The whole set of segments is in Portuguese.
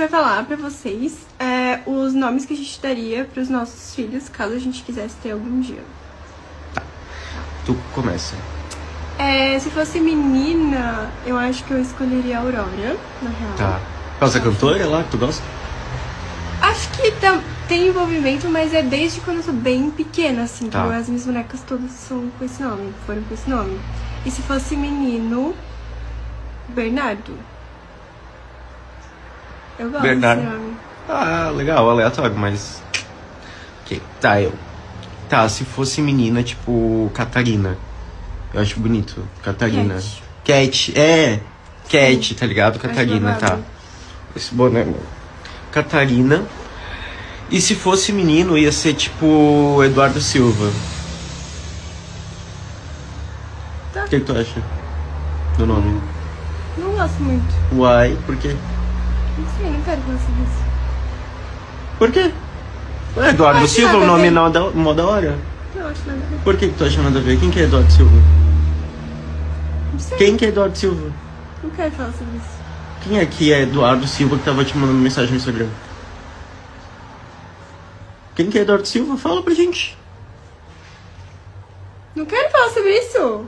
vai falar pra vocês os nomes que a gente daria pros nossos filhos, caso a gente quisesse ter algum dia. Tá. Tu começa. Se fosse menina, eu acho que eu escolheria a Aurora, na real. Tá. Qual essa cantora lá que tu gosta? Acho que tem envolvimento, mas é desde quando eu sou bem pequena, assim. Tá. As minhas bonecas todas são com esse nome, foram com esse nome. E se fosse menino, Bernardo. Eu gosto Bernardo. desse nome. Ah, legal, aleatório, mas... Ok, tá, Tá, se fosse menina, tipo, Catarina. Eu acho bonito, Catarina. Cat, Cat, tá ligado? Catarina, tá. Esse boné, mano. Catarina. E se fosse menino, ia ser, tipo, Eduardo Silva. Tá. O que tu acha do nome? Não gosto muito. Uai, por quê? Não sei, não quero falar sobre isso. Por quê? Eduardo Silva, o nome mó da hora. Não acho nada a ver. Por que tu acha nada a ver? Quem que é Eduardo Silva? Não sei. Quem que é Eduardo Silva? Não quero falar sobre isso. Quem é que é Eduardo Silva que tava te mandando mensagem no Instagram? Quem que é Eduardo Silva? Fala pra gente. Não quero falar sobre isso.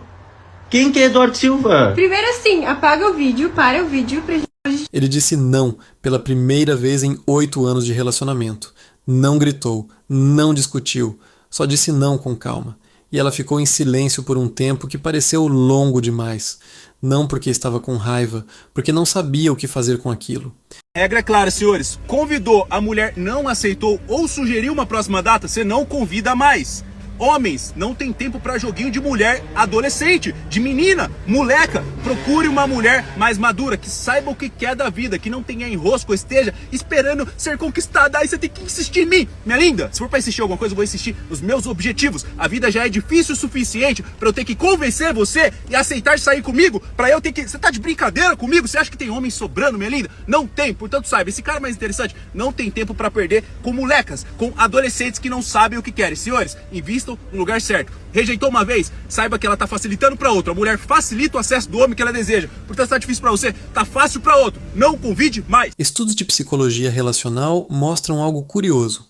Quem que é Eduardo Silva? Primeiro assim, apaga o vídeo, para o vídeo pra gente... Ele disse não pela primeira vez em 8 anos de relacionamento. Não gritou, não discutiu, só disse não com calma. E ela ficou em silêncio por um tempo que pareceu longo demais. Não porque estava com raiva, porque não sabia o que fazer com aquilo. Regra é clara, senhores. Convidou, a mulher não aceitou ou sugeriu uma próxima data, você não convida mais. Homens, não tem tempo pra joguinho de mulher adolescente, de menina, moleca. Procure uma mulher mais madura, que saiba o que quer da vida, que não tenha enrosco, esteja esperando ser conquistada. Aí você tem que insistir em mim, minha linda. Se for pra insistir em alguma coisa, eu vou insistir nos meus objetivos. A vida já é difícil o suficiente pra eu ter que convencer você e aceitar sair comigo, pra eu ter que... Você tá de brincadeira comigo? Você acha que tem homem sobrando, minha linda? Não tem, portanto saiba, esse cara mais interessante não tem tempo pra perder com molecas, com adolescentes que não sabem o que querem. Senhores, invistam no lugar certo. Rejeitou uma vez, saiba que ela tá facilitando pra outra. A mulher facilita o acesso do homem que ela deseja. Portanto, tá difícil pra você, tá fácil pra outro. Não convide mais. Estudos de psicologia relacional mostram algo curioso.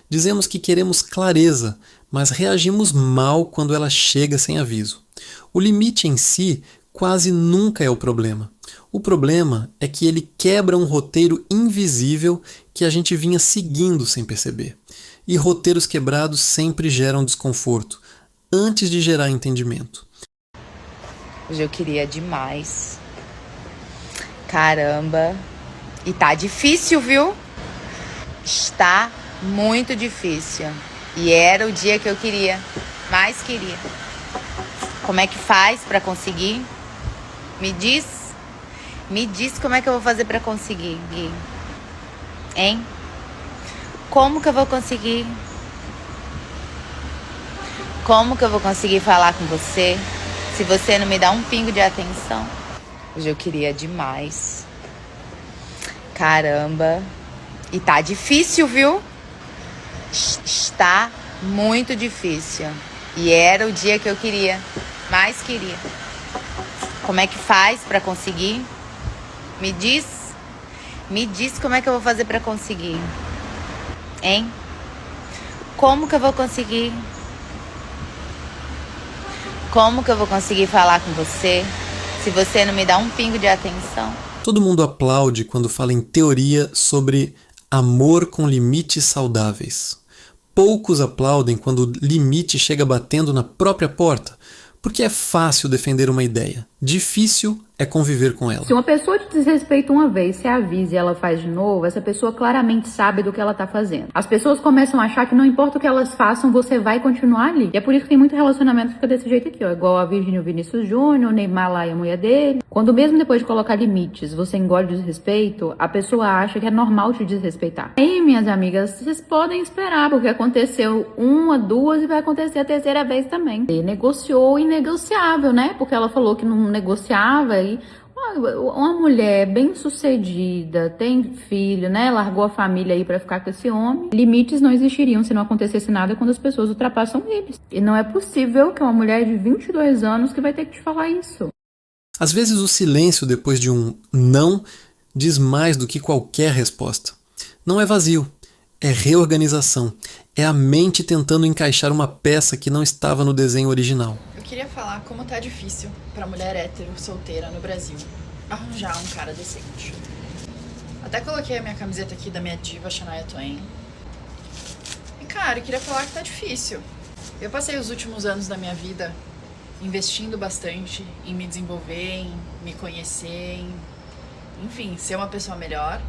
Dizemos que queremos clareza, mas reagimos mal quando ela chega sem aviso. O limite em si quase nunca é o problema. O problema é que ele quebra um roteiro invisível que a gente vinha seguindo sem perceber. E roteiros quebrados sempre geram desconforto, antes de gerar entendimento. Hoje eu queria demais. Caramba. E tá difícil, viu? Está muito difícil. E era o dia que eu queria, mais queria. Como é que faz pra conseguir? Me diz como é que eu vou fazer pra conseguir, Gui. Hein? Como que eu vou conseguir? Como que eu vou conseguir falar com você se você não me dá um pingo de atenção? Hoje eu queria demais. Caramba. E tá difícil, viu? Está muito difícil. E era o dia que eu queria, mais queria. Como é que faz pra conseguir? Me diz como é que eu vou fazer pra conseguir. Hein? Como que eu vou conseguir? Como que eu vou conseguir falar com você se você não me dá um pingo de atenção? Todo mundo aplaude quando fala em teoria sobre amor com limites saudáveis. Poucos aplaudem quando o limite chega batendo na própria porta, porque é fácil defender uma ideia, difícil é conviver com ela. Se uma pessoa te desrespeita uma vez, você avisa e ela faz de novo, essa pessoa claramente sabe do que ela tá fazendo. As pessoas começam a achar que não importa o que elas façam, você vai continuar ali. E é por isso que tem muito relacionamento que fica desse jeito aqui, ó. Igual a Virgínia e o Vinícius Júnior, o Neymar lá e a mulher dele. Quando mesmo depois de colocar limites, você engole o desrespeito, a pessoa acha que é normal te desrespeitar. Aí, minhas amigas, vocês podem esperar, porque aconteceu uma, duas e vai acontecer a terceira vez também. E negociou o inegociável, né? Porque ela falou que não negociava. Uma mulher bem sucedida, tem filho, né? Largou a família aí pra ficar com esse homem. Limites não existiriam se não acontecesse nada quando as pessoas ultrapassam eles. E não é possível que uma mulher de 22 anos que vai ter que te falar isso. Às vezes o silêncio depois de um não diz mais do que qualquer resposta. Não é vazio, é reorganização. É a mente tentando encaixar uma peça que não estava no desenho original. Eu queria falar como tá difícil pra mulher hétero solteira no Brasil arranjar um cara decente. Até coloquei a minha camiseta aqui da minha diva Shania Twain. E cara, eu queria falar que tá difícil. Eu passei os últimos anos da minha vida investindo bastante em me desenvolver, em me conhecer, enfim, ser uma pessoa melhor.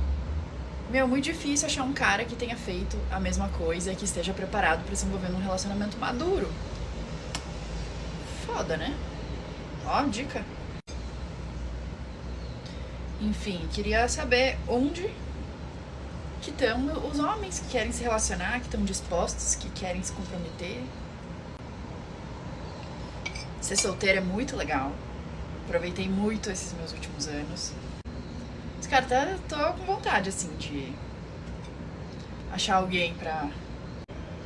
Meu, muito difícil achar um cara que tenha feito a mesma coisa e que esteja preparado pra se envolver num relacionamento maduro. Foda, né? Ó, dica. Enfim, queria saber onde que estão os homens que querem se relacionar, que estão dispostos, que querem se comprometer. Ser solteira é muito legal. Aproveitei muito esses meus últimos anos. Mas, cara, tô com vontade, assim, de achar alguém pra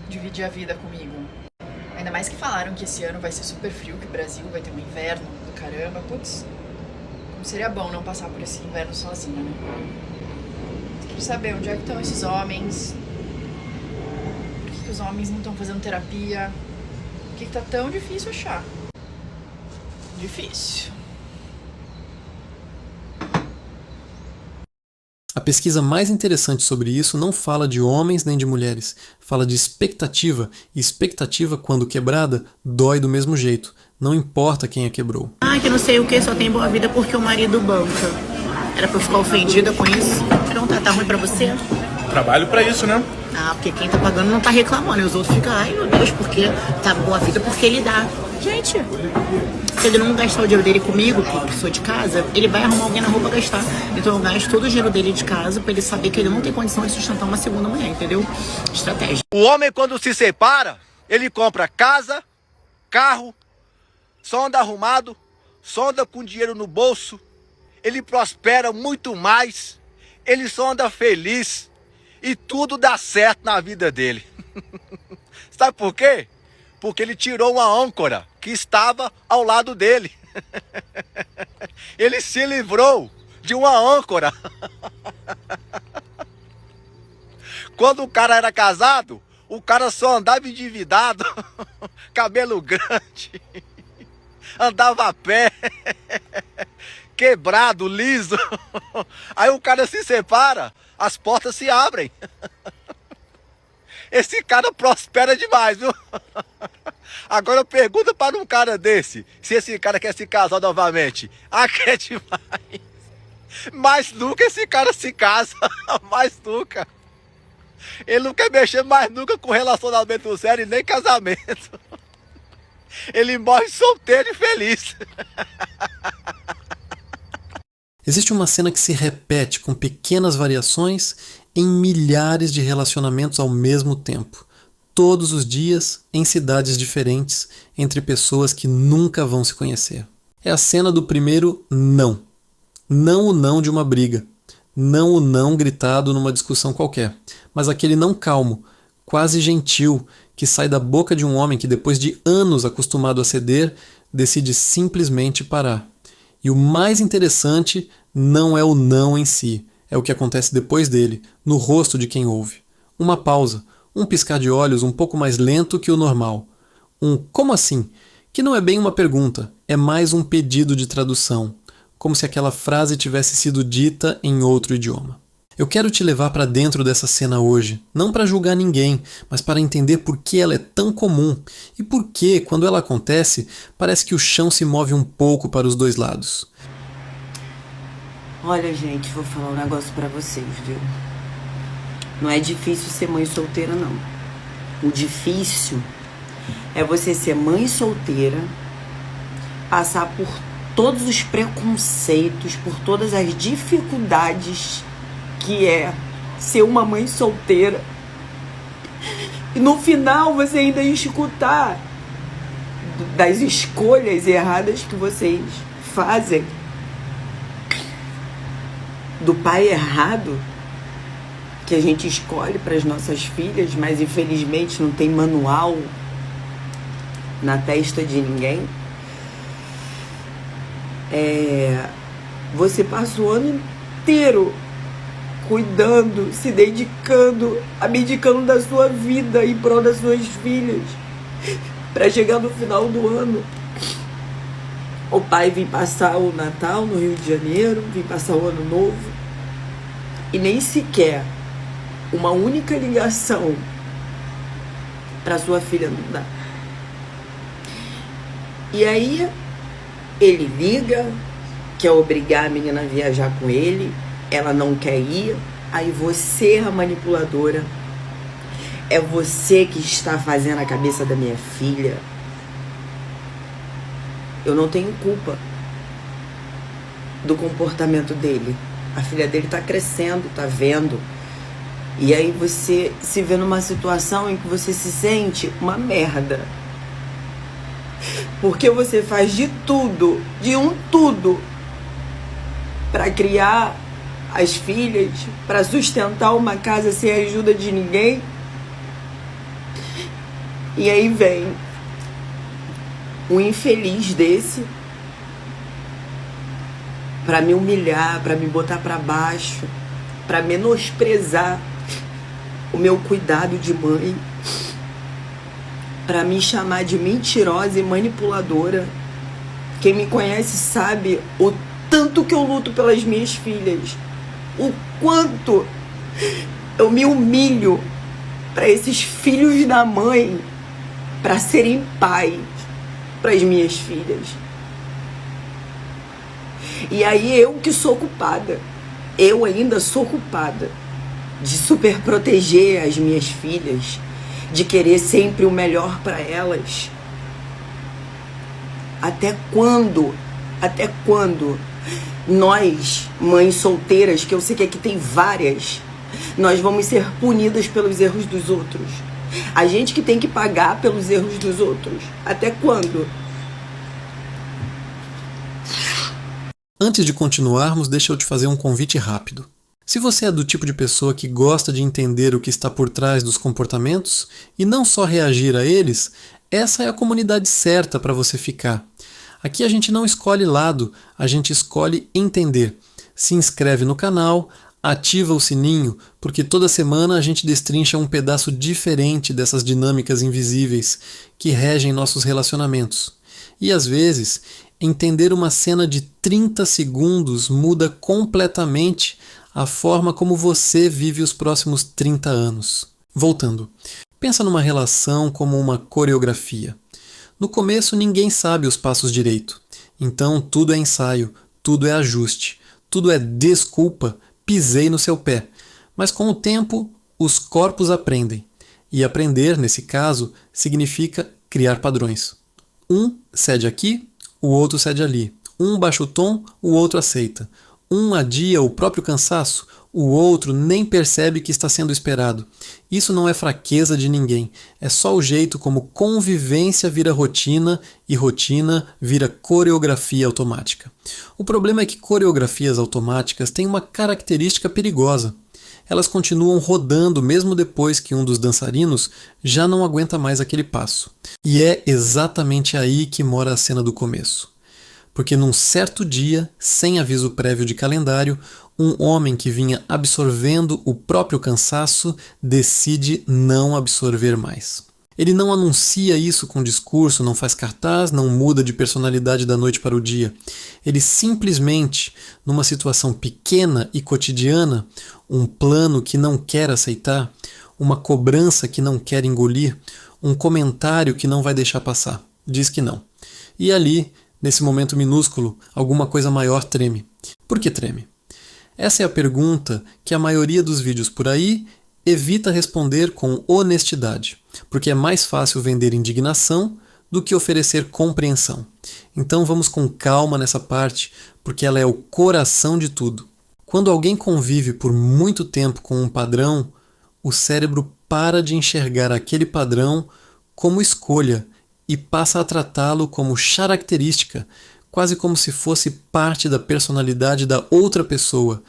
dividir a vida comigo. Ainda mais que falaram que esse ano vai ser super frio, que o Brasil vai ter um inverno do caramba. Putz, como seria bom não passar por esse inverno sozinha, né? Quero saber onde é que estão esses homens. Por que os homens não estão fazendo terapia? Por que tá tão difícil achar? Difícil. A pesquisa mais interessante sobre isso não fala de homens nem de mulheres, fala de expectativa, e expectativa, quando quebrada, dói do mesmo jeito, não importa quem a quebrou. Que não sei o que, só tem boa vida porque o marido banca. Era pra eu ficar ofendida com isso? Pronto, tá ruim pra você? Trabalho pra isso, né? Porque quem tá pagando não tá reclamando, e os outros ficam, ai meu Deus, porque tá boa vida porque ele dá. Gente, se ele não gastar o dinheiro dele comigo, que sou de casa, ele vai arrumar alguém na rua pra gastar. Então eu gasto todo o dinheiro dele de casa pra ele saber que ele não tem condição de sustentar uma segunda mulher, entendeu? Estratégia. O homem, quando se separa, ele compra casa, carro, só anda arrumado, só anda com dinheiro no bolso, ele prospera muito mais, ele só anda feliz e tudo dá certo na vida dele. Sabe por quê? Porque ele tirou uma âncora que estava ao lado dele. Ele se livrou de uma âncora. Quando o cara era casado, o cara só andava endividado, cabelo grande, andava a pé, quebrado, liso. Aí o cara se separa, as portas se abrem. Esse cara prospera demais, viu? Agora pergunta para um cara desse, se esse cara quer se casar novamente. Quer demais. Mais nunca esse cara se casa, mais nunca. Ele não quer mexer mais nunca com relacionamento sério e nem casamento. Ele morre solteiro e feliz. Existe uma cena que se repete com pequenas variações em milhares de relacionamentos ao mesmo tempo, todos os dias, em cidades diferentes, entre pessoas que nunca vão se conhecer. É a cena do primeiro não. Não o não de uma briga. Não o não gritado numa discussão qualquer, mas aquele não calmo, quase gentil, que sai da boca de um homem que, depois de anos acostumado a ceder, decide simplesmente parar. E o mais interessante não é o não em si, é o que acontece depois dele, no rosto de quem ouve. Uma pausa, um piscar de olhos um pouco mais lento que o normal. Um como assim? Que não é bem uma pergunta, é mais um pedido de tradução, como se aquela frase tivesse sido dita em outro idioma. Eu quero te levar para dentro dessa cena hoje, não para julgar ninguém, mas para entender por que ela é tão comum e por que, quando ela acontece, parece que o chão se move um pouco para os dois lados. Olha, gente, vou falar um negócio pra vocês, viu? Não é difícil ser mãe solteira, não. O difícil é você ser mãe solteira, passar por todos os preconceitos, por todas as dificuldades que é ser uma mãe solteira. E no final você ainda escutar das escolhas erradas que vocês fazem, do pai errado que a gente escolhe para as nossas filhas, mas infelizmente não tem manual na testa de ninguém. Você passa o ano inteiro cuidando, se dedicando, abdicando da sua vida em prol das suas filhas, para chegar no final do ano, o pai vir passar o Natal no Rio de Janeiro, vir passar o Ano Novo, e nem sequer uma única ligação para sua filha não dá. E aí ele liga, quer obrigar a menina a viajar com ele, ela não quer ir, aí você é a manipuladora, é você que está fazendo a cabeça da minha filha. Eu não tenho culpa do comportamento dele. A filha dele tá crescendo, tá vendo. E aí você se vê numa situação em que você se sente uma merda. Porque você faz de tudo, de um tudo, para criar as filhas, para sustentar uma casa sem a ajuda de ninguém. E aí vem um infeliz desse para me humilhar, para me botar para baixo, para menosprezar o meu cuidado de mãe, para me chamar de mentirosa e manipuladora. Quem me conhece sabe o tanto que eu luto pelas minhas filhas, o quanto eu me humilho para esses filhos da mãe, para serem pais para as minhas filhas. E aí eu que sou culpada, eu ainda sou culpada de super proteger as minhas filhas, de querer sempre o melhor para elas. Até quando nós, mães solteiras, que eu sei que aqui tem várias, nós vamos ser punidas pelos erros dos outros? A gente que tem que pagar pelos erros dos outros. Até quando? Antes de continuarmos, deixa eu te fazer um convite rápido. Se você é do tipo de pessoa que gosta de entender o que está por trás dos comportamentos e não só reagir a eles, essa é a comunidade certa para você ficar. Aqui a gente não escolhe lado, a gente escolhe entender. Se inscreve no canal, ativa o sininho, porque toda semana a gente destrincha um pedaço diferente dessas dinâmicas invisíveis que regem nossos relacionamentos. E às vezes, entender uma cena de 30 segundos muda completamente a forma como você vive os próximos 30 anos. Voltando, pensa numa relação como uma coreografia. No começo ninguém sabe os passos direito, então tudo é ensaio, tudo é ajuste, tudo é desculpa, pisei no seu pé. Mas com o tempo, os corpos aprendem. E aprender, nesse caso, significa criar padrões. Um cede aqui, o outro cede ali. Um baixa o tom, o outro aceita. Um adia o próprio cansaço, o outro nem percebe que está sendo esperado. Isso não é fraqueza de ninguém, é só o jeito como convivência vira rotina e rotina vira coreografia automática. O problema é que coreografias automáticas têm uma característica perigosa. Elas continuam rodando mesmo depois que um dos dançarinos já não aguenta mais aquele passo. E é exatamente aí que mora a cena do começo. Porque num certo dia, sem aviso prévio de calendário, um homem que vinha absorvendo o próprio cansaço decide não absorver mais. Ele não anuncia isso com discurso, não faz cartaz, não muda de personalidade da noite para o dia. Ele simplesmente, numa situação pequena e cotidiana, um plano que não quer aceitar, uma cobrança que não quer engolir, um comentário que não vai deixar passar, diz que não. E ali, nesse momento minúsculo, alguma coisa maior treme. Por que treme? Essa é a pergunta que a maioria dos vídeos por aí evita responder com honestidade, porque é mais fácil vender indignação do que oferecer compreensão. Então vamos com calma nessa parte, porque ela é o coração de tudo. Quando alguém convive por muito tempo com um padrão, o cérebro para de enxergar aquele padrão como escolha e passa a tratá-lo como característica, quase como se fosse parte da personalidade da outra pessoa,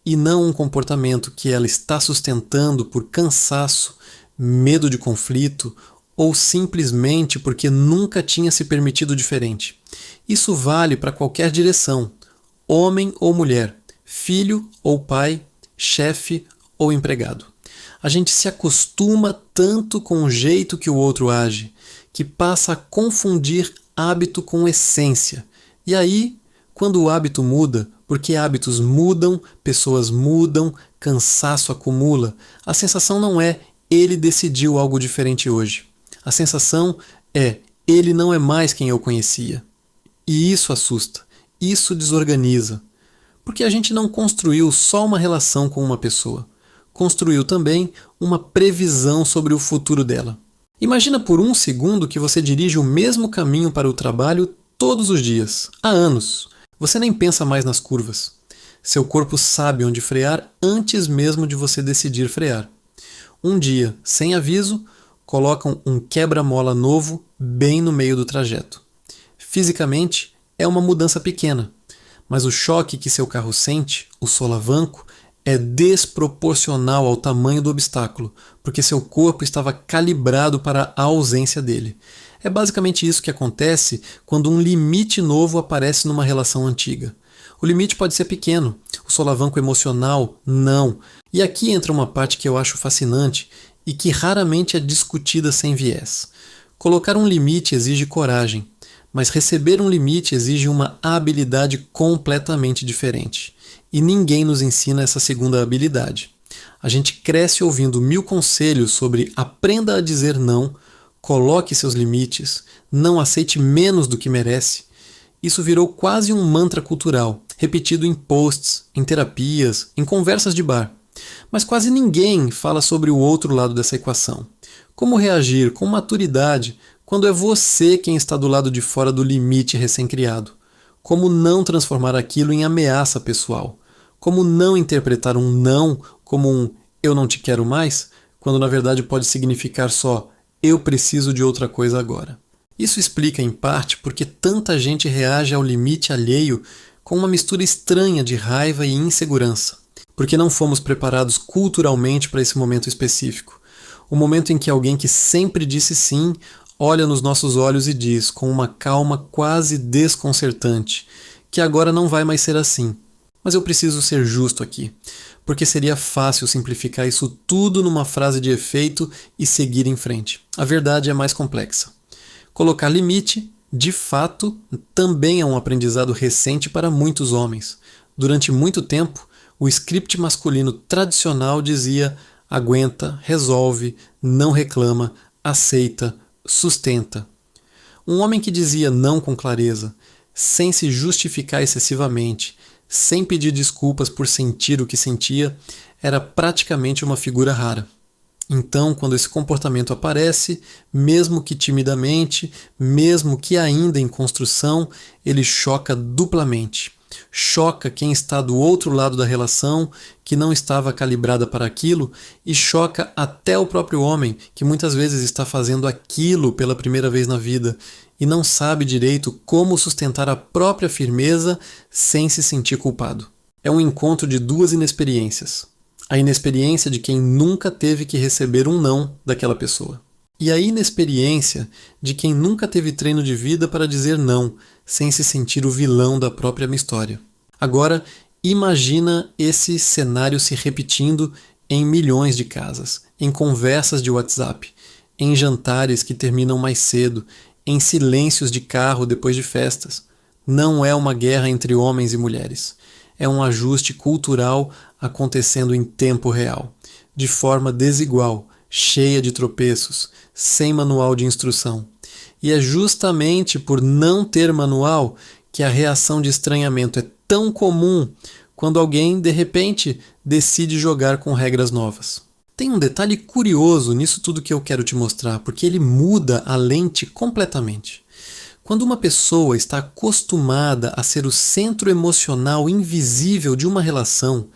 e não um comportamento que ela está sustentando por cansaço, medo de conflito ou simplesmente porque nunca tinha se permitido diferente. Isso vale para qualquer direção, homem ou mulher, filho ou pai, chefe ou empregado. A gente se acostuma tanto com o jeito que o outro age, que passa a confundir hábito com essência. E aí, quando o hábito muda, porque hábitos mudam, pessoas mudam, cansaço acumula, a sensação não é ele decidiu algo diferente hoje. A sensação é ele não é mais quem eu conhecia. E isso assusta, isso desorganiza. Porque a gente não construiu só uma relação com uma pessoa, construiu também uma previsão sobre o futuro dela. Imagina por um segundo que você dirige o mesmo caminho para o trabalho todos os dias, há anos. Você nem pensa mais nas curvas. Seu corpo sabe onde frear antes mesmo de você decidir frear. Um dia, sem aviso, colocam um quebra-mola novo bem no meio do trajeto. Fisicamente, é uma mudança pequena, mas o choque que seu carro sente, o solavanco, é desproporcional ao tamanho do obstáculo, porque seu corpo estava calibrado para a ausência dele. É basicamente isso que acontece quando um limite novo aparece numa relação antiga. O limite pode ser pequeno, o solavanco emocional, não. E aqui entra uma parte que eu acho fascinante e que raramente é discutida sem viés. Colocar um limite exige coragem, mas receber um limite exige uma habilidade completamente diferente. E ninguém nos ensina essa segunda habilidade. A gente cresce ouvindo 1000 conselhos sobre aprenda a dizer não, coloque seus limites, não aceite menos do que merece. Isso virou quase um mantra cultural, repetido em posts, em terapias, em conversas de bar. Mas quase ninguém fala sobre o outro lado dessa equação. Como reagir com maturidade quando é você quem está do lado de fora do limite recém-criado? Como não transformar aquilo em ameaça pessoal? Como não interpretar um não como um eu não te quero mais, quando na verdade pode significar só eu preciso de outra coisa agora? Isso explica, em parte, porque tanta gente reage ao limite alheio com uma mistura estranha de raiva e insegurança. Porque não fomos preparados culturalmente para esse momento específico. O momento em que alguém que sempre disse sim olha nos nossos olhos e diz, com uma calma quase desconcertante, que agora não vai mais ser assim. Mas eu preciso ser justo aqui, porque seria fácil simplificar isso tudo numa frase de efeito e seguir em frente. A verdade é mais complexa. Colocar limite, de fato, também é um aprendizado recente para muitos homens. Durante muito tempo, o script masculino tradicional dizia aguenta, resolve, não reclama, aceita, sustenta. Um homem que dizia não com clareza, sem se justificar excessivamente, sem pedir desculpas por sentir o que sentia, era praticamente uma figura rara. Então, quando esse comportamento aparece, mesmo que timidamente, mesmo que ainda em construção, ele choca duplamente. Choca quem está do outro lado da relação, que não estava calibrada para aquilo, e choca até o próprio homem, que muitas vezes está fazendo aquilo pela primeira vez na vida e não sabe direito como sustentar a própria firmeza sem se sentir culpado. É um encontro de duas inexperiências. A inexperiência de quem nunca teve que receber um não daquela pessoa. E a inexperiência de quem nunca teve treino de vida para dizer não, sem se sentir o vilão da própria história. Agora, imagina esse cenário se repetindo em milhões de casas, em conversas de WhatsApp, em jantares que terminam mais cedo, em silêncios de carro depois de festas. Não é uma guerra entre homens e mulheres. É um ajuste cultural acontecendo em tempo real, de forma desigual, cheia de tropeços, sem manual de instrução. E é justamente por não ter manual que a reação de estranhamento é tão comum quando alguém, de repente, decide jogar com regras novas. Tem um detalhe curioso nisso tudo que eu quero te mostrar, porque ele muda a lente completamente. Quando uma pessoa está acostumada a ser o centro emocional invisível de uma relação,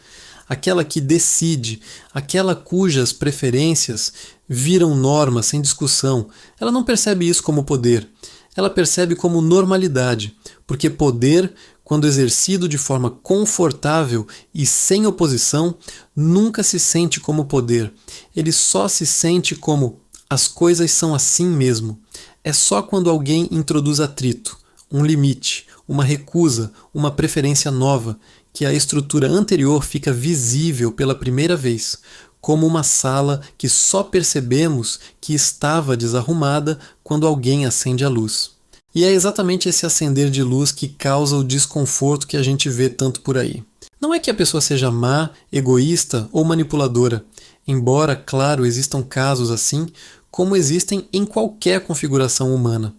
aquela que decide, aquela cujas preferências viram norma sem discussão, ela não percebe isso como poder, ela percebe como normalidade, porque poder, quando exercido de forma confortável e sem oposição, nunca se sente como poder, ele só se sente como as coisas são assim mesmo. É só quando alguém introduz atrito, um limite, uma recusa, uma preferência nova, que a estrutura anterior fica visível pela primeira vez, como uma sala que só percebemos que estava desarrumada quando alguém acende a luz. E é exatamente esse acender de luz que causa o desconforto que a gente vê tanto por aí. Não é que a pessoa seja má, egoísta ou manipuladora, embora, claro, existam casos assim, como existem em qualquer configuração humana.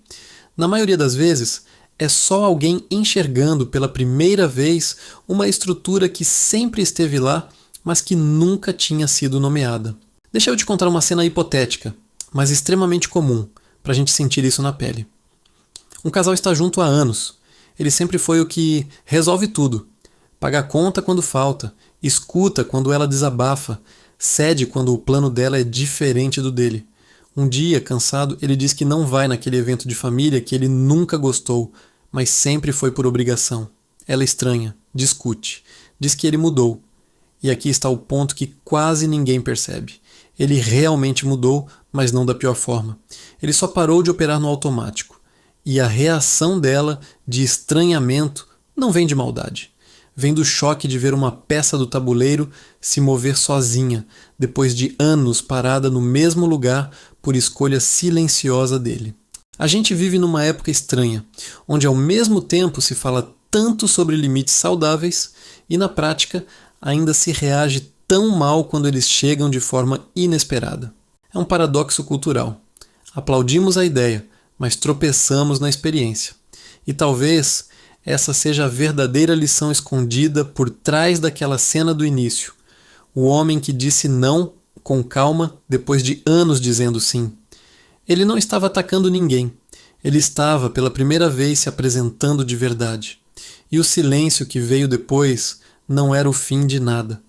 Na maioria das vezes, é só alguém enxergando pela primeira vez uma estrutura que sempre esteve lá, mas que nunca tinha sido nomeada. Deixa eu te contar uma cena hipotética, mas extremamente comum, para a gente sentir isso na pele. Um casal está junto há anos. Ele sempre foi o que resolve tudo. Paga a conta quando falta, escuta quando ela desabafa, cede quando o plano dela é diferente do dele. Um dia, cansado, ele diz que não vai naquele evento de família que ele nunca gostou, mas sempre foi por obrigação. Ela estranha, discute, diz que ele mudou. E aqui está o ponto que quase ninguém percebe. Ele realmente mudou, mas não da pior forma. Ele só parou de operar no automático. E a reação dela, de estranhamento, não vem de maldade. Vem do choque de ver uma peça do tabuleiro se mover sozinha, depois de anos parada no mesmo lugar por escolha silenciosa dele. A gente vive numa época estranha, onde ao mesmo tempo se fala tanto sobre limites saudáveis e, na prática, ainda se reage tão mal quando eles chegam de forma inesperada. É um paradoxo cultural. Aplaudimos a ideia, mas tropeçamos na experiência. E talvez essa seja a verdadeira lição escondida por trás daquela cena do início. O homem que disse não com calma depois de anos dizendo sim. Ele não estava atacando ninguém. Ele estava, pela primeira vez, se apresentando de verdade. E o silêncio que veio depois não era o fim de nada.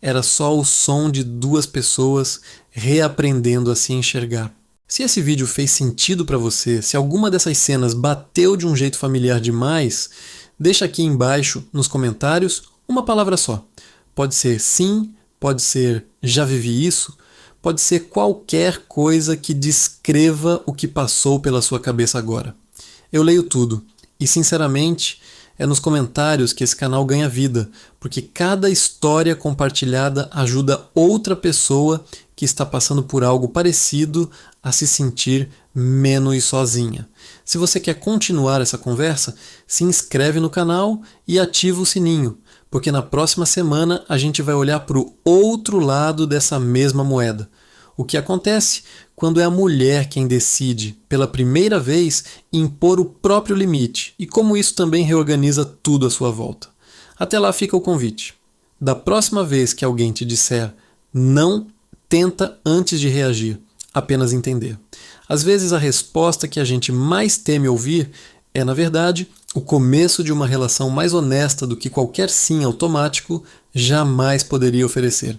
Era só o som de duas pessoas reaprendendo a se enxergar. Se esse vídeo fez sentido para você, se alguma dessas cenas bateu de um jeito familiar demais, deixa aqui embaixo nos comentários uma palavra só. Pode ser sim, pode ser já vivi isso, pode ser qualquer coisa que descreva o que passou pela sua cabeça agora. Eu leio tudo e, sinceramente, é nos comentários que esse canal ganha vida, porque cada história compartilhada ajuda outra pessoa que está passando por algo parecido a se sentir menos sozinha. Se você quer continuar essa conversa, se inscreve no canal e ativa o sininho, porque na próxima semana a gente vai olhar para o outro lado dessa mesma moeda. O que acontece quando é a mulher quem decide, pela primeira vez, impor o próprio limite, e como isso também reorganiza tudo à sua volta. Até lá fica o convite. Da próxima vez que alguém te disser não, tenta antes de reagir, apenas entender. Às vezes a resposta que a gente mais teme ouvir é, na verdade, o começo de uma relação mais honesta do que qualquer sim automático jamais poderia oferecer.